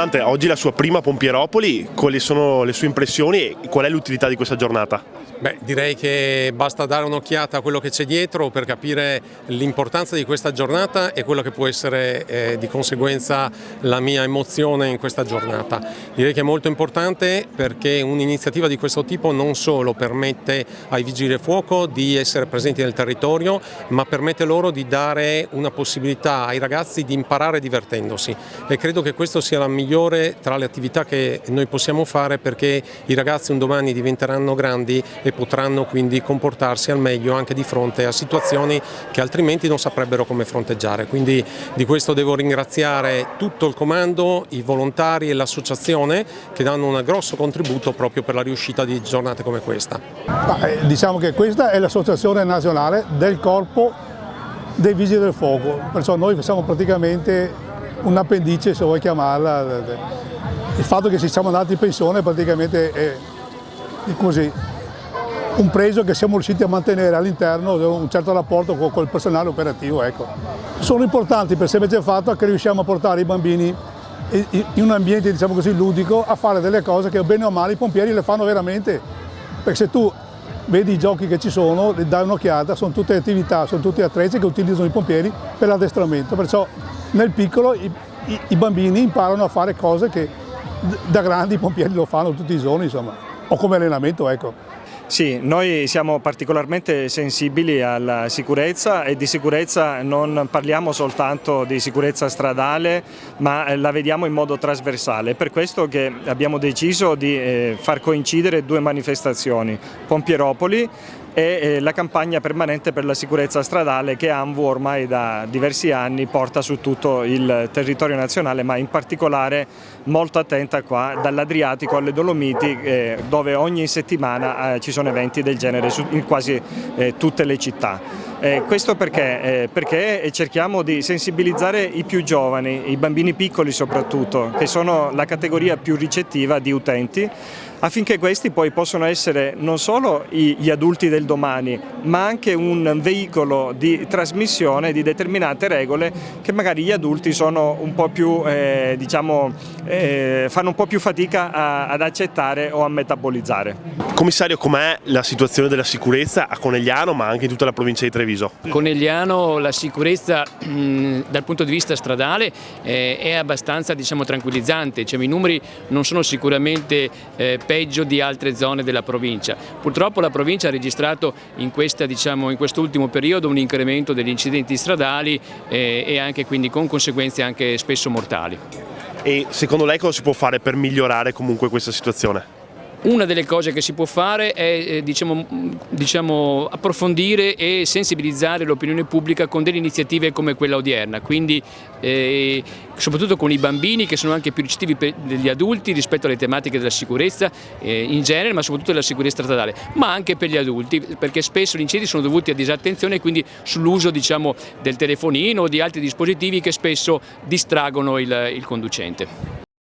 comandante, oggi la sua prima Pompieropoli, quali sono le sue impressioni e qual è l'utilità di questa giornata? Beh, direi che basta dare un'occhiata a quello che c'è dietro per capire l'importanza di questa giornata e quello che può essere di conseguenza la mia emozione in questa giornata. Direi che è molto importante perché un'iniziativa di questo tipo non solo permette ai vigili del fuoco di essere presenti nel territorio, ma permette loro di dare una possibilità ai ragazzi di imparare divertendosi, e credo che questo sia la migliore tra le attività che noi possiamo fare, perché i ragazzi un domani diventeranno grandi e potranno quindi comportarsi al meglio anche di fronte a situazioni che altrimenti non saprebbero come fronteggiare. Quindi di questo devo ringraziare tutto il comando, i volontari e l'associazione che danno un grosso contributo proprio per la riuscita di giornate come questa. Diciamo che questa è l'associazione nazionale del corpo dei vigili del fuoco, perciò noi siamo praticamente un appendice, se vuoi chiamarla. Il fatto che ci siamo andati in pensione praticamente è così un pregio che siamo riusciti a mantenere all'interno di un certo rapporto con il personale operativo. Ecco. Sono importanti per il semplice fatto che riusciamo a portare i bambini in un ambiente, diciamo così, ludico, a fare delle cose che bene o male i pompieri le fanno veramente, perché se tu vedi i giochi che ci sono, dai un'occhiata, sono tutte attività, sono tutti attrezzi che utilizzano i pompieri per l'addestramento, perciò nel piccolo i bambini imparano a fare cose che da grandi i pompieri lo fanno tutti i giorni, insomma, o come allenamento, ecco. Sì, noi siamo particolarmente sensibili alla sicurezza, e di sicurezza non parliamo soltanto di sicurezza stradale, ma la vediamo in modo trasversale. È per questo che abbiamo deciso di far coincidere due manifestazioni, Pompieropoli e la campagna permanente per la sicurezza stradale che ANVU ormai da diversi anni porta su tutto il territorio nazionale, ma in particolare molto attenta qua dall'Adriatico alle Dolomiti, dove ogni settimana ci sono eventi del genere in quasi tutte le città. Questo perché? Perché cerchiamo di sensibilizzare i più giovani, i bambini piccoli soprattutto, che sono la categoria più ricettiva di utenti, affinché questi poi possano essere non solo gli adulti del domani, ma anche un veicolo di trasmissione di determinate regole che magari gli adulti sono un po' più, fanno un po' più fatica ad accettare o a metabolizzare. Commissario, com'è la situazione della sicurezza a Conegliano, ma anche in tutta la provincia di Treviso? Conegliano la sicurezza dal punto di vista stradale è abbastanza, tranquillizzante, i numeri non sono sicuramente peggio di altre zone della provincia. Purtroppo la provincia ha registrato in quest'ultimo periodo un incremento degli incidenti stradali e anche quindi con conseguenze anche spesso mortali. E secondo lei cosa si può fare per migliorare comunque questa situazione? Una delle cose che si può fare è approfondire e sensibilizzare l'opinione pubblica con delle iniziative come quella odierna, quindi soprattutto con i bambini, che sono anche più ricettivi degli adulti rispetto alle tematiche della sicurezza in genere, ma soprattutto della sicurezza stradale, ma anche per gli adulti, perché spesso gli incidenti sono dovuti a disattenzione e quindi sull'uso del telefonino o di altri dispositivi che spesso distraggono il conducente.